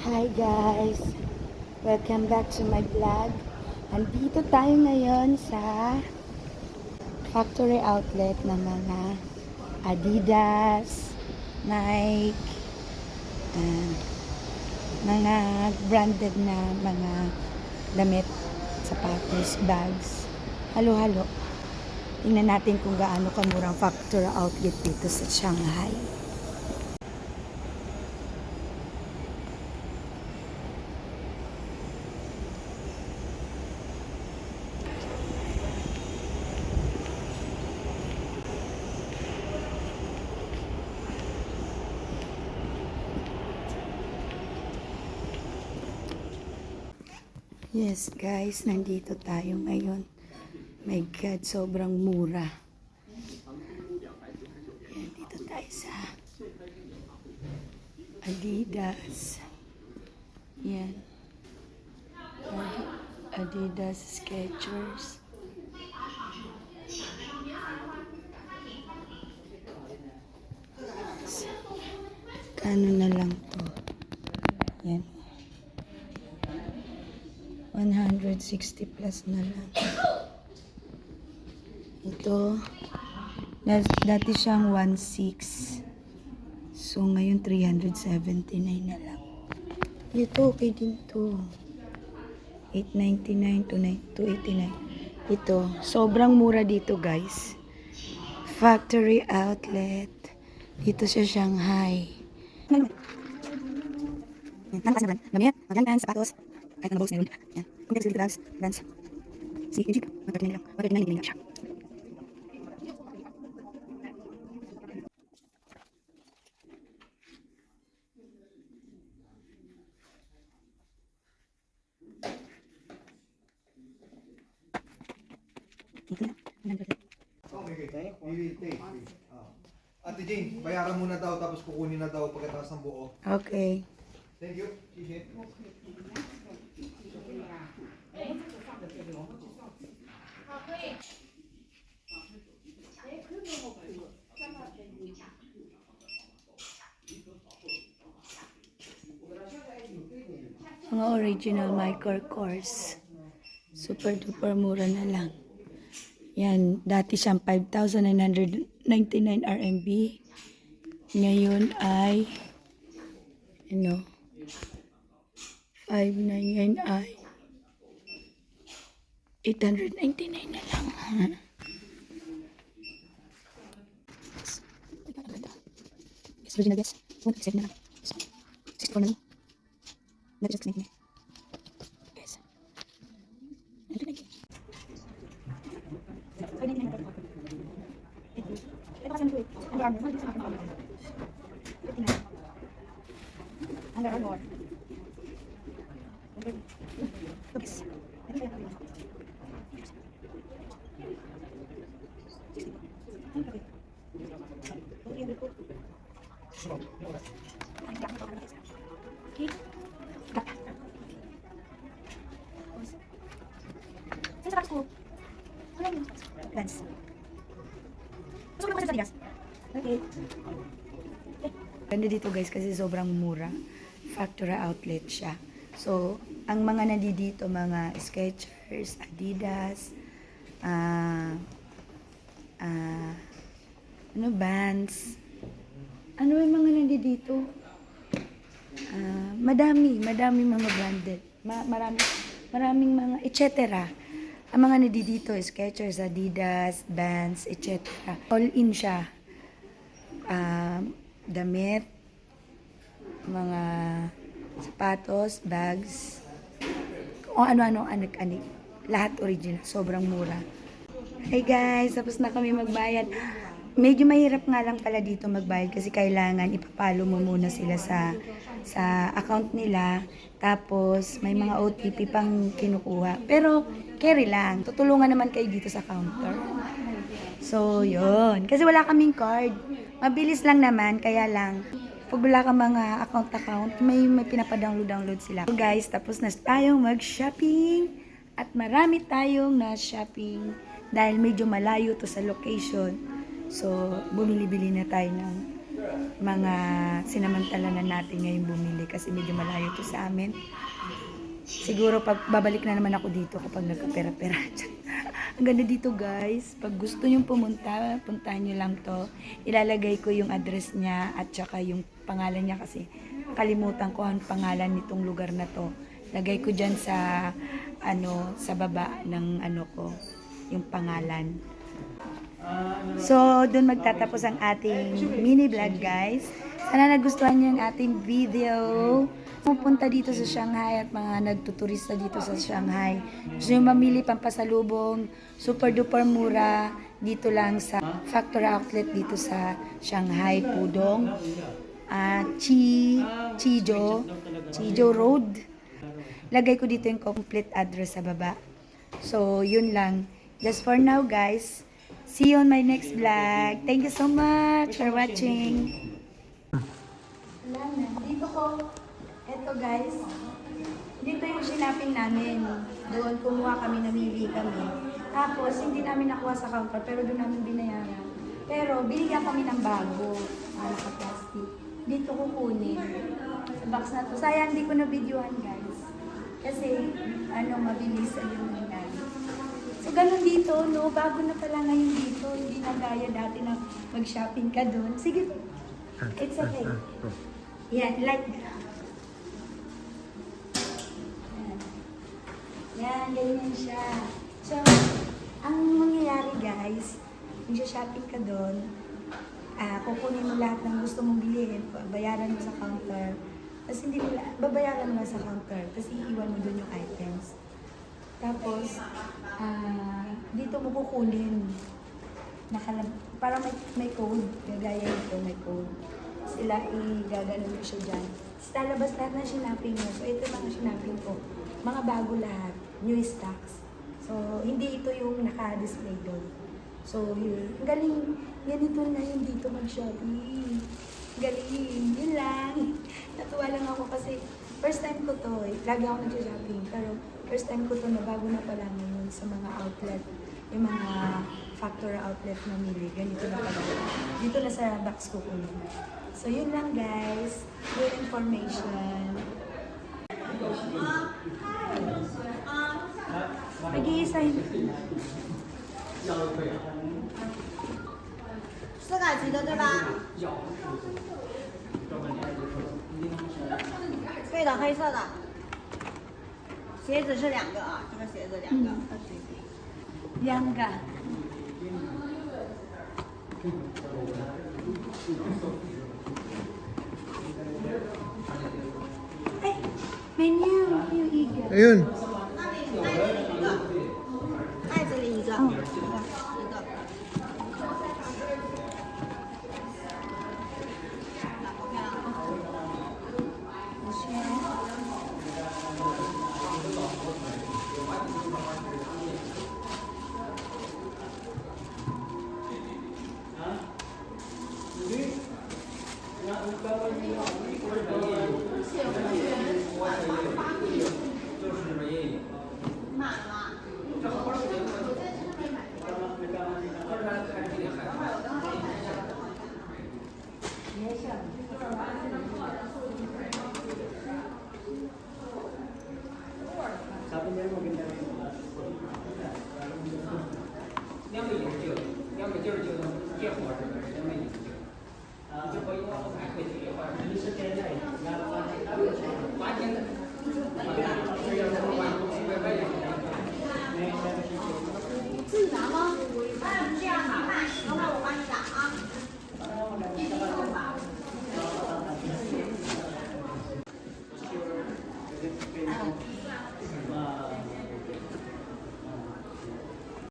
Hi guys! Welcome back to my vlog. Andito tayo ngayon sa factory outlet ng mga Adidas, Nike, uh, mga branded na mga damit, sapatos, bags. Halo-halo. Tingnan natin kung gaano kamurang factory outlet dito sa Shanghai. Yes guys, nandito tayo ngayon. My God, sobrang mura. Yan, dito tayo sa Adidas. Yan. Adidas Skechers. Kano na lang to? Yan. 160 plus na lang. Ito, dati siyang 1.6. So, ngayon 379 na lang. Ito, okay din to. 899 to 289. Ito, sobrang mura dito guys. Factory outlet. Dito sa Shanghai. Nangkas na brand. Gamit, magandang sapatos. Kahit na box meron. Yan. Kung dito bags, brands. Si Egypt, 139 lang. 139 lang siya. Ito na. 100. Ate Jane, bayaran muna daw tapos kukunin na daw pagkatapos ng buo. Okay. Thank you. Shishi. Mga original micro course. Super duper mura na lang. Yan, dati siyang 5,999 RMB. Ngayon ay 599 ay 899 na lang. Guess original guess. 157 na lang. 64 na lang. Nag-adjust na yun. Guys. Ano na yun? Under Armour. Yes. Guys. Okay. Ganda dito guys kasi sobrang mura. Factory outlet siya. So, ang mga nandito, mga Skechers, Adidas, Vans. Ano yung mga nandito? Madami mga branded. Maraming mga, etc. Ang mga nandito, Skechers, Adidas, Vans, etc. All in siya. Damit, mga sapatos, bags, kung ano-ano, anik-anik. Lahat original, sobrang mura. Hey guys, tapos na kami magbayad. Medyo mahirap nga lang pala dito magbayad kasi kailangan ipapalo mo muna sila sa account nila. Tapos may mga OTP pang kinukuha. Pero carry lang. Tutulungan naman kayo dito sa counter. So, yun. Kasi wala kaming card. Mabilis lang naman, kaya lang pag wala ka mga account, may pinapadownload sila. So guys, tapos na tayong mag-shopping at marami tayong na-shopping dahil medyo malayo to sa location. So, bumili-bili na tayo ng mga sinamantala na natin ngayon bumili kasi medyo malayo to sa amin. Siguro pag babalik na naman ako dito kapag nagkapera-pera. Ang ganda dito guys. Pag gusto nyo pumunta, puntahan nyo lang to. Ilalagay ko yung address niya at saka yung pangalan niya kasi kalimutan ko ang pangalan nitong lugar na to. Lagay ko dyan sa sa baba ng ko, yung pangalan. So, doon magtatapos ang ating mini vlog guys. Sana nagustuhan niyo yung ating video. Pupunta dito sa Shanghai at mga nagtuturista dito sa Shanghai. Gusto nyo mamili pampasalubong, super duper mura, dito lang sa factory outlet dito sa Shanghai, Pudong. Chijo Road. Lagay ko dito yung complete address sa baba. So, yun lang. Just for now guys. See you on my next vlog. Thank you so much for watching. Dito ko, eto guys, dito yung sinapin namin. Doon kumuha kami, namili kami. Tapos, hindi namin nakuha sa counter, pero doon namin binayaran. Pero, binigyan kami ng bago, naka-plastic. Dito kukunin. Sa box na to. Sayang, hindi ko na-videohan guys. Kasi, mabilis yung nangyari. So, ganun dito, no? Bago na pala ngayon dito. Hindi na gaya dati na mag-shopping ka doon. Sige, it's okay. Yan, like yan, ganyan siya. So, ang mangyayari guys, kung shopping ka doon, kukunin mo lahat ng gusto mong bilhin, bayaran mo sa counter, tapos hindi mo, babayaran mo sa counter, tapos iiwan mo doon yung items. Tapos, dito mo kukunin. Para may code, gagaya nito, may code. Sila igagalan mo siya dyan. Tapos lalabas lahat ng shinaping mo. So, ito mga shinaping ko. Mga bago lahat. New stocks. So, hindi ito yung naka-display doon. So, yun. Ang galing. Ganito na yun dito mag-shopping. Galing. Yun lang. Natuwa lang ako kasi first time ko to eh. Lagi ako nag-shopping. Pero first time ko to na bago na pala ngayon sa mga outlet. Yung mga factory outlet na mili. Ganito na pala. Dito na sa box ko kunin. So, yun lang guys. Good information. Mag-iisahin. 4个级的对吧？对的，黑色的。鞋子是2个啊，这个鞋子2个。 Yan ka. Ay, menu. Yung iga. Ayun. 袋子里一个，一个。满了。自己拿吗？这样拿吧，等会儿我帮你打啊。